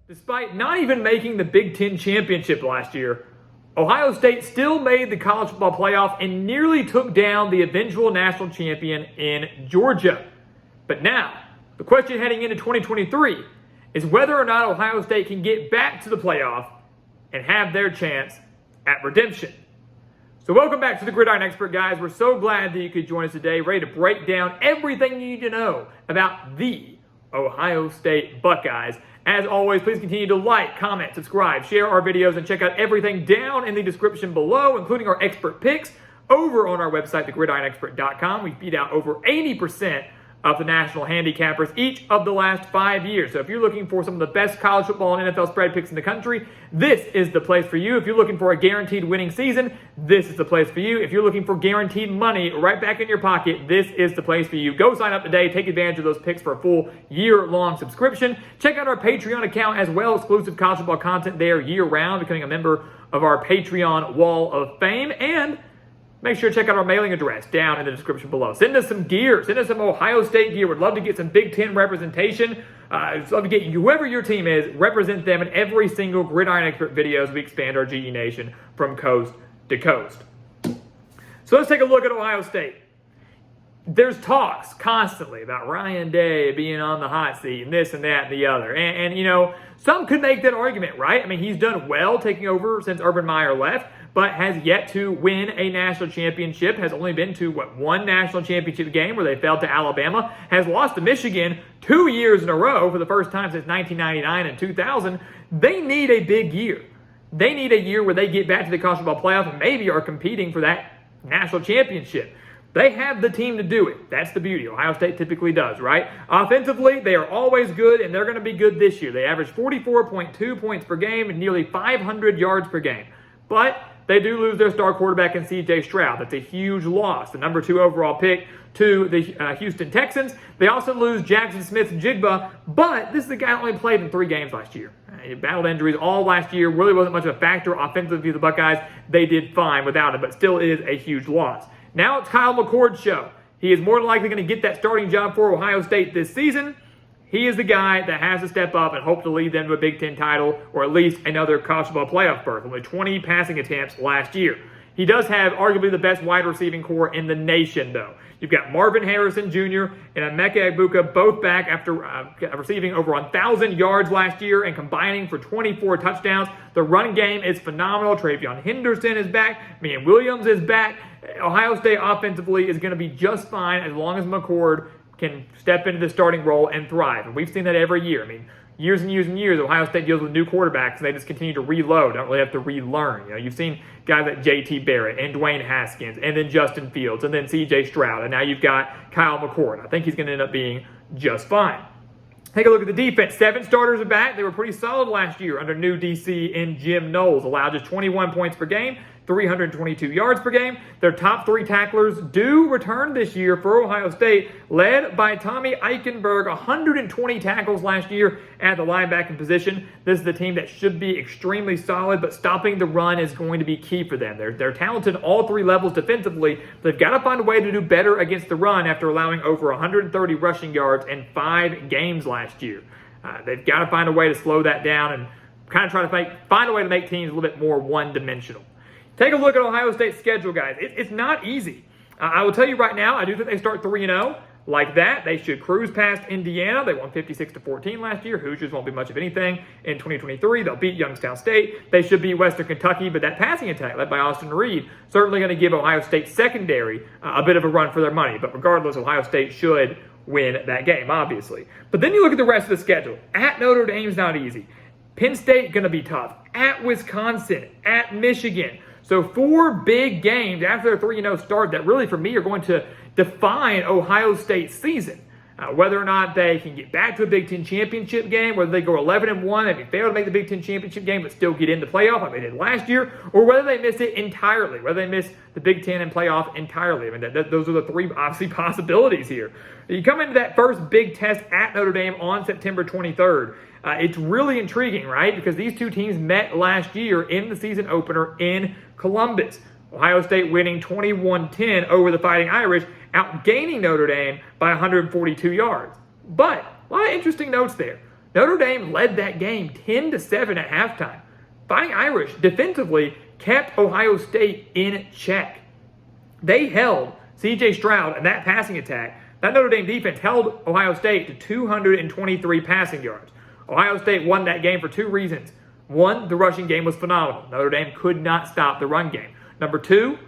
Despite not even making the Big Ten championship last year, Ohio State still made the college football playoff and nearly took down the eventual national champion in Georgia. But now, the question heading into 2023 is whether or not Ohio State can get back to the playoff and have their chance at redemption. So welcome back to the Gridiron Expert, guys. We're so glad that you could join us today, ready to break down everything you need to know about the Ohio State Buckeyes. As always, please continue to like, comment, subscribe, share our videos, and check out everything down in the description below, including our expert picks over on our website, thegridironexpert.com. We beat out over 80% of the national handicappers each of the last 5 years. So if you're looking for some of the best college football and NFL spread picks in the country, this is the place for you. If you're looking for a guaranteed winning season, this is the place for you. If you're looking for guaranteed money right back in your pocket, this is the place for you. Go sign up today. Take advantage of those picks for a full year-long subscription. Check out our Patreon account as well. Exclusive college football content there year-round, becoming a member of our Patreon Wall of Fame. And make sure to check out our mailing address down in the description below. Send us some gear. Send us some Ohio State gear. We'd love to get some Big Ten representation. I'd love to get whoever your team is, represent them in every single Gridiron Expert video as we expand our GE Nation from coast to coast. So let's take a look at Ohio State. There's talks constantly about Ryan Day being on the hot seat and this and that and the other. And you know, some could make that argument, right? I mean, he's done well taking over since Urban Meyer left, but has yet to win a national championship, has only been to, one national championship game where they fell to Alabama, has lost to Michigan 2 years in a row for the first time since 1999 and 2000. They need a big year. They need a year where they get back to the college football playoff and maybe are competing for that national championship. They have the team to do it. That's the beauty. Ohio State typically does, right? Offensively, they are always good, and they're going to be good this year. They average 44.2 points per game and nearly 500 yards per game. But they do lose their star quarterback in C.J. Stroud. That's a huge loss. The number 2 overall pick to the Houston Texans. They also lose Jackson Smith-Njigba, but this is the guy that only played in 3 games last year. He battled injuries all last year. Really wasn't much of a factor offensively for the Buckeyes. They did fine without him, but still is a huge loss. Now it's Kyle McCord's show. He is more than likely going to get that starting job for Ohio State this season. He is the guy that has to step up and hope to lead them to a Big Ten title or at least another college football playoff berth. Only 20 passing attempts last year. He does have arguably the best wide receiving core in the nation, though. You've got Marvin Harrison Jr. and Emeka Egbuka both back after receiving over 1,000 yards last year and combining for 24 touchdowns. The run game is phenomenal. Travion Henderson is back. Meehan Williams is back. Ohio State offensively is going to be just fine as long as McCord can step into the starting role and thrive. And we've seen that every year. I mean, years and years and years, Ohio State deals with new quarterbacks, and they just continue to reload. Don't really have to relearn. You know, you've seen guys like J.T. Barrett and Dwayne Haskins, and then Justin Fields, and then C.J. Stroud, and now you've got Kyle McCord. I think he's going to end up being just fine. Take a look at the defense. 7 starters are back. They were pretty solid last year under new DC and Jim Knowles. Allowed just 21 points per game, 322 yards per game. Their top 3 tacklers do return this year for Ohio State, led by Tommy Eichenberg, 120 tackles last year at the linebacking position. This is the team that should be extremely solid, but stopping the run is going to be key for them. They're talented all 3 levels defensively. They've got to find a way to do better against the run after allowing over 130 rushing yards in 5 games last year. They've got to find a way to slow that down and kind of try to find a way to make teams a little bit more one-dimensional. Take a look at Ohio State's schedule, guys. It's not easy. I will tell you right now, I do think they start 3-0. Like that, they should cruise past Indiana. They won 56-14 last year. Hoosiers won't be much of anything in 2023. They'll beat Youngstown State. They should beat Western Kentucky, but that passing attack led by Austin Reed certainly going to give Ohio State secondary a bit of a run for their money. But regardless, Ohio State should win that game, obviously. But then you look at the rest of the schedule. At Notre Dame's not easy. Penn State going to be tough. At Wisconsin. At Michigan. So 4 big games after their 3-0 start that really, for me, are going to define Ohio State's season. Whether or not they can get back to a Big Ten championship game, whether they go 11-1, maybe fail to make the Big Ten championship game, but still get in the playoff like they did last year, or whether they miss it entirely, whether they miss the Big Ten and playoff entirely. I mean, those are the 3 obviously possibilities here. You come into that first big test at Notre Dame on September 23rd. It's really intriguing, right? Because these 2 teams met last year in the season opener in Columbus. Ohio State winning 21-10 over the Fighting Irish, outgaining Notre Dame by 142 yards. But a lot of interesting notes there. Notre Dame led that game 10-7 at halftime. Fighting Irish defensively kept Ohio State in check. They held C.J. Stroud and that passing attack. That Notre Dame defense held Ohio State to 223 passing yards. Ohio State won that game for two reasons. One, the rushing game was phenomenal. Notre Dame could not stop the run game. Number two,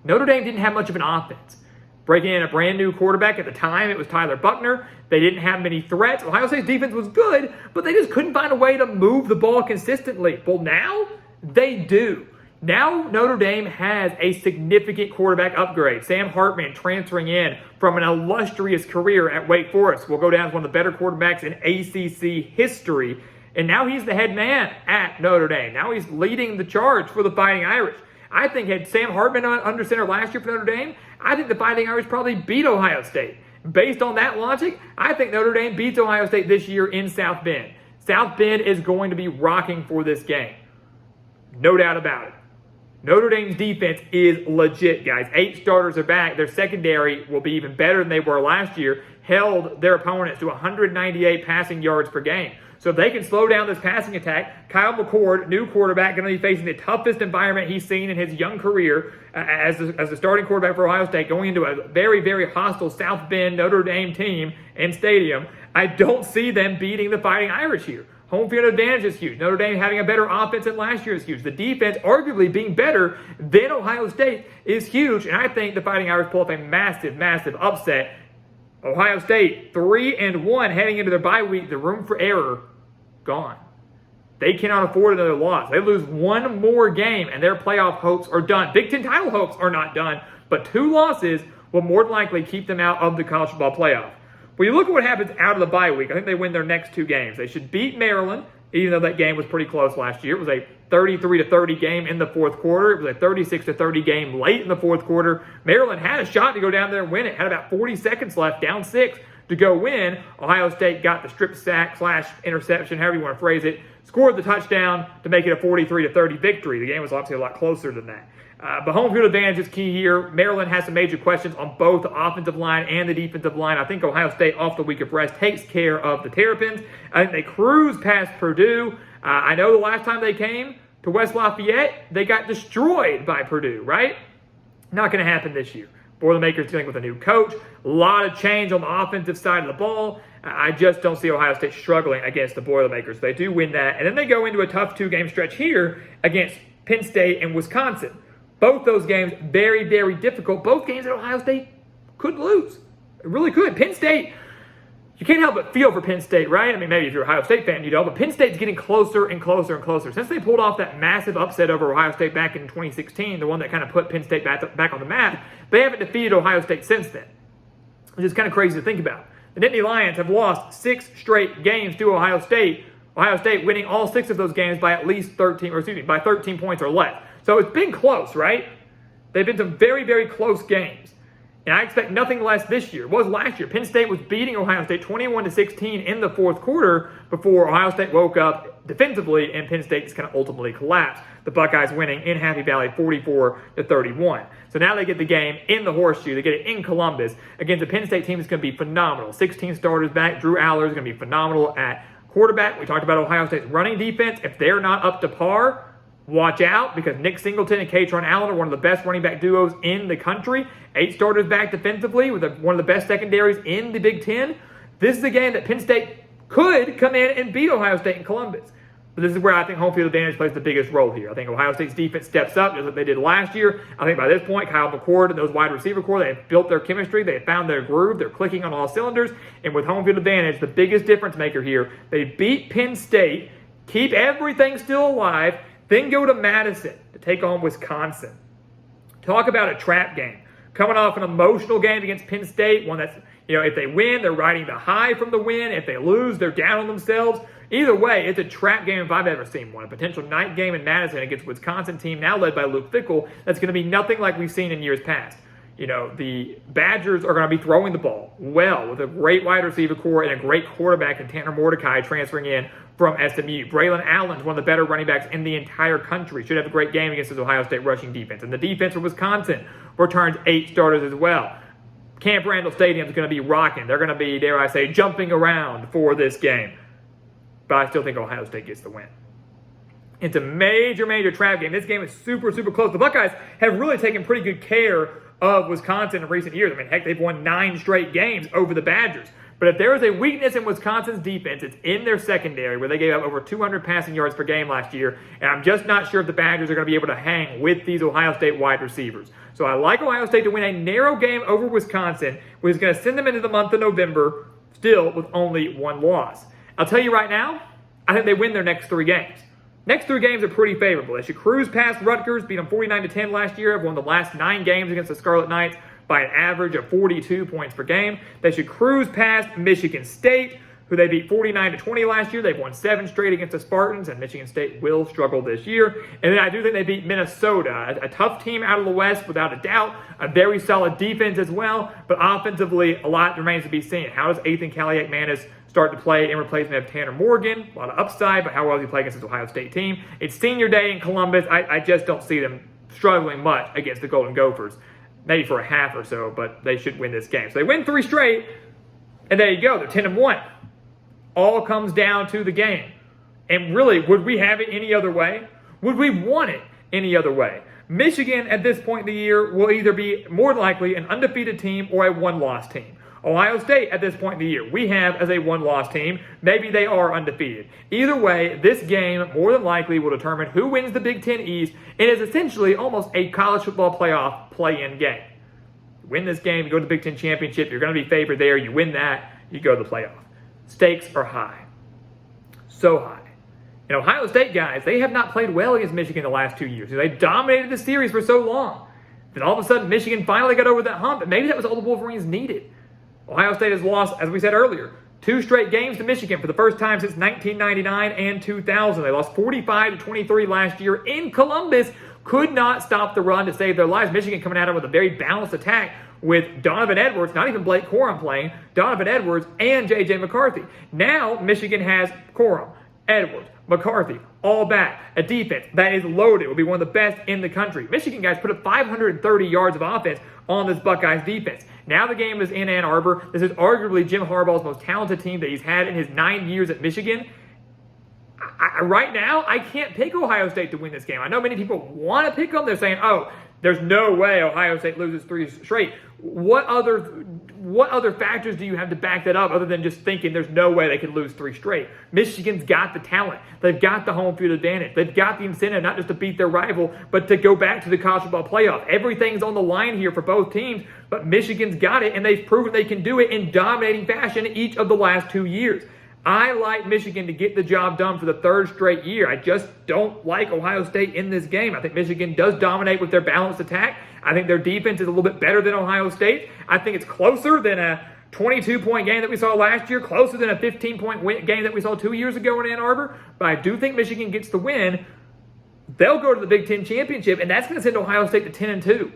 Notre Dame didn't have much of an offense. Breaking in a brand new quarterback at the time, it was Tyler Buckner. They didn't have many threats. Ohio State's defense was good, but they just couldn't find a way to move the ball consistently. Well, now they do. Now Notre Dame has a significant quarterback upgrade. Sam Hartman transferring in from an illustrious career at Wake Forest will go down as one of the better quarterbacks in ACC history. And now he's the head man at Notre Dame. Now he's leading the charge for the Fighting Irish. I think had Sam Hartman under center last year for Notre Dame, I think the Fighting Irish probably beat Ohio State. Based on that logic, I think Notre Dame beats Ohio State this year in South Bend. South Bend is going to be rocking for this game. No doubt about it. Notre Dame's defense is legit, guys. 8 starters are back. Their secondary will be even better than they were last year. Held their opponents to 198 passing yards per game. So if they can slow down this passing attack, Kyle McCord, new quarterback, going to be facing the toughest environment he's seen in his young career as the starting quarterback for Ohio State, going into a very, very hostile South Bend Notre Dame team and stadium. I don't see them beating the Fighting Irish here. Home field advantage is huge. Notre Dame having a better offense than last year is huge. The defense arguably being better than Ohio State is huge. And I think the Fighting Irish pull off a massive, massive upset. Ohio State 3-1 heading into their bye week. The room for error gone. They cannot afford another loss. They lose one more game and their playoff hopes are done. Big Ten title hopes are not done, but 2 losses will more than likely keep them out of the college football playoff. When you look at what happens out of the bye week, I think they win their next 2 games. They should beat Maryland, even though that game was pretty close last year. It was a 33-30 game in the fourth quarter. It was a 36-30 game late in the fourth quarter. Maryland had a shot to go down there and win it. Had about 40 seconds left, down 6 to go win. Ohio State got the strip sack / interception, however you want to phrase it, scored the touchdown to make it a 43-30 victory. The game was obviously a lot closer than that. But home field advantage is key here. Maryland has some major questions on both the offensive line and the defensive line. I think Ohio State, off the week of rest, takes care of the Terrapins. I think they cruise past Purdue. I know the last time they came to West Lafayette, they got destroyed by Purdue, right? Not going to happen this year. Boilermakers dealing with a new coach. A lot of change on the offensive side of the ball. I just don't see Ohio State struggling against the Boilermakers. They do win that. And then they go into a tough 2-game stretch here against Penn State and Wisconsin. Both those games, very, very difficult. Both games that Ohio State could lose. It really could. Penn State, you can't help but feel for Penn State, right? I mean, maybe if you're an Ohio State fan, you don't. But Penn State's getting closer and closer and closer. Since they pulled off that massive upset over Ohio State back in 2016, the one that kind of put Penn State back on the map, they haven't defeated Ohio State since then, which is kind of crazy to think about. The Nittany Lions have lost 6 straight games to Ohio State. Ohio State winning all 6 of those games by at least 13 points or less. So it's been close, right? They've been some very, very close games. And I expect nothing less this year. It was last year. Penn State was beating Ohio State 21-16 in the fourth quarter before Ohio State woke up defensively and Penn State just kind of ultimately collapsed. The Buckeyes winning in Happy Valley 44-31. So now they get the game in the Horseshoe. They get it in Columbus against a Penn State team that's going to be phenomenal. 16 starters back. Drew Aller is going to be phenomenal at quarterback. We talked about Ohio State's running defense. If they're not up to par, watch out, because Nick Singleton and Katron Allen are one of the best running back duos in the country. 8 starters back defensively with one of the best secondaries in the Big Ten. This is a game that Penn State could come in and beat Ohio State in Columbus. But this is where I think home field advantage plays the biggest role here. I think Ohio State's defense steps up just like they did last year. I think by this point, Kyle McCord and those wide receiver core, they have built their chemistry. They have found their groove. They're clicking on all cylinders. And with home field advantage, the biggest difference maker here, they beat Penn State, keep everything still alive, then go to Madison to take on Wisconsin. Talk about a trap game. Coming off an emotional game against Penn State, one that's, if they win, they're riding the high from the win. If they lose, they're down on themselves. Either way, it's a trap game if I've ever seen one. A potential night game in Madison against a Wisconsin team now led by Luke Fickell that's going to be nothing like we've seen in years past. The Badgers are going to be throwing the ball well with a great wide receiver core and a great quarterback in Tanner Mordecai transferring in from SMU. Braylon Allen's one of the better running backs in the entire country. Should have a great game against his Ohio State rushing defense. And the defense for Wisconsin returns 8 starters as well. Camp Randall Stadium is going to be rocking. They're going to be, dare I say, jumping around for this game. but I still think Ohio State gets the win. It's a major, major trap game. This game is super, super close. The Buckeyes have really taken pretty good care of Wisconsin in recent years. I mean, heck, they've won 9 straight games over the Badgers. But if there is a weakness in Wisconsin's defense, it's in their secondary, where they gave up over 200 passing yards per game last year. And I'm just not sure if the Badgers are going to be able to hang with these Ohio State wide receivers. So I like Ohio State to win a narrow game over Wisconsin, which is going to send them into the month of November, still with only 1 loss. I'll tell you right now, I think they win their next 3 games. Next 3 games are pretty favorable. They should cruise past Rutgers, beat them 49-10 last year. Have won the last 9 games against the Scarlet Knights by an average of 42 points per game. They should cruise past Michigan State, who they beat 49-20 last year. They've won 7 straight against the Spartans, and Michigan State will struggle this year. And then I do think they beat Minnesota, a tough team out of the West without a doubt, a very solid defense as well, but offensively, a lot remains to be seen. How does Ethan Kaliak-Manis start to play in replacement of Tanner Morgan? A lot of upside, but how well does he play against this Ohio State team? It's senior day in Columbus. I just don't see them struggling much against the Golden Gophers. Maybe for a half or so, but they should win this game. So they win 3 straight, and there you go. They're 10-1. All comes down to the game. And really, would we have it any other way? Would we want it any other way? Michigan, at this point in the year, will either be more likely an undefeated team or a 1-loss team. Ohio State, at this point in the year, we have as a 1-loss team. Maybe they are undefeated. Either way, this game more than likely will determine who wins the Big Ten East. It is essentially almost a college football playoff play-in game. You win this game, you go to the Big Ten Championship, you're going to be favored there. You win that, you go to the playoff. Stakes are high. So high. And Ohio State guys, they have not played well against Michigan the last 2 years. They dominated the series for so long. Then all of a sudden, Michigan finally got over that hump, and maybe that was all the Wolverines needed. Ohio State has lost, as we said earlier, 2 straight games to Michigan for the first time since 1999 and 2000. They lost 45-23 last year in Columbus. Could not stop the run to save their lives. Michigan coming at them with a very balanced attack with Donovan Edwards, not even Blake Corum playing, Donovan Edwards and J.J. McCarthy. Now Michigan has Corum, Edwards, McCarthy, all back. A defense that is loaded. Will be one of the best in the country. Michigan guys put up 530 yards of offense on this Buckeyes defense. Now the game is in Ann Arbor. This is arguably Jim Harbaugh's most talented team that he's had in his 9 years at Michigan. Right now, I can't pick Ohio State to win this game. I know many people want to pick them. They're saying, oh, there's no way Ohio State loses 3 straight. What other factors do you have to back that up other than just thinking there's no way they can lose 3 straight? Michigan's got the talent. They've got the home field advantage. They've got the incentive not just to beat their rival, but to go back to the college football playoff. Everything's on the line here for both teams, but Michigan's got it, and they've proven they can do it in dominating fashion each of the last 2 years. I like Michigan to get the job done for the 3rd straight year. I just don't like Ohio State in this game. I think Michigan does dominate with their balanced attack. I think their defense is a little bit better than Ohio State. I think it's closer than a 22-point game that we saw last year, closer than a 15-point game that we saw 2 years ago in Ann Arbor. But I do think Michigan gets the win. They'll go to the Big Ten Championship, and that's going to send Ohio State to 10-2.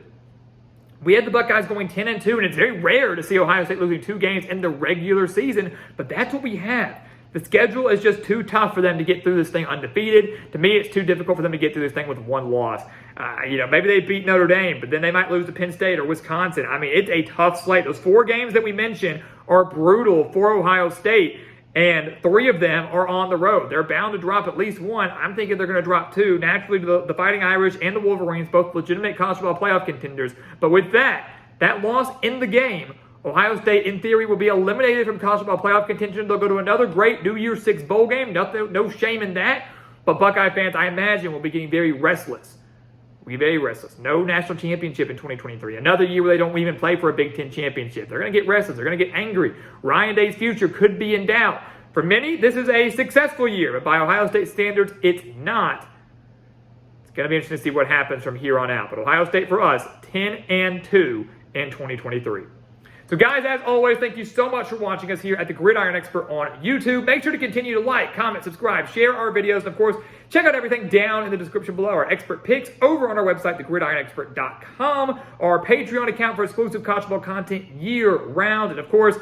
We had the Buckeyes going 10-2, and it's very rare to see Ohio State losing 2 games in the regular season, but that's what we have. The schedule is just too tough for them to get through this thing undefeated. To me, it's too difficult for them to get through this thing with 1 loss. Maybe they beat Notre Dame, but then they might lose to Penn State or Wisconsin. I mean, it's a tough slate. Those 4 games that we mentioned are brutal for Ohio State, and 3 of them are on the road. They're bound to drop at least 1. I'm thinking they're going to drop 2. Naturally, the Fighting Irish and the Wolverines, both legitimate college football playoff contenders. But with that loss in the game, Ohio State, in theory, will be eliminated from college football playoff contention. They'll go to another great New Year's 6 bowl game. No shame in that. But Buckeye fans, I imagine, will be getting very restless. No national championship in 2023. Another year where they don't even play for a Big Ten championship. They're going to get restless. They're going to get angry. Ryan Day's future could be in doubt. For many, this is a successful year, but by Ohio State standards, it's not. It's going to be interesting to see what happens from here on out. But Ohio State, for us, 10-2 in 2023. So guys, as always, thank you so much for watching us here at the Gridiron Expert on YouTube. Make sure to continue to like, comment, subscribe, share our videos, and of course, check out everything down in the description below. Our expert picks over on our website, thegridironexpert.com, our Patreon account for exclusive college football content year-round, and of course,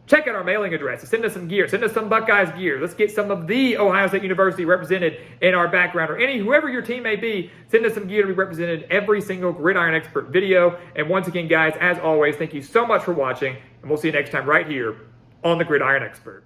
check out our mailing address. Send us some gear. Send us some Buckeyes gear. Let's get some of the Ohio State University represented in our background, or whoever your team may be. Send us some gear to be represented in every single Gridiron Expert video. And once again, guys, as always, thank you so much for watching, and we'll see you next time right here on the Gridiron Expert.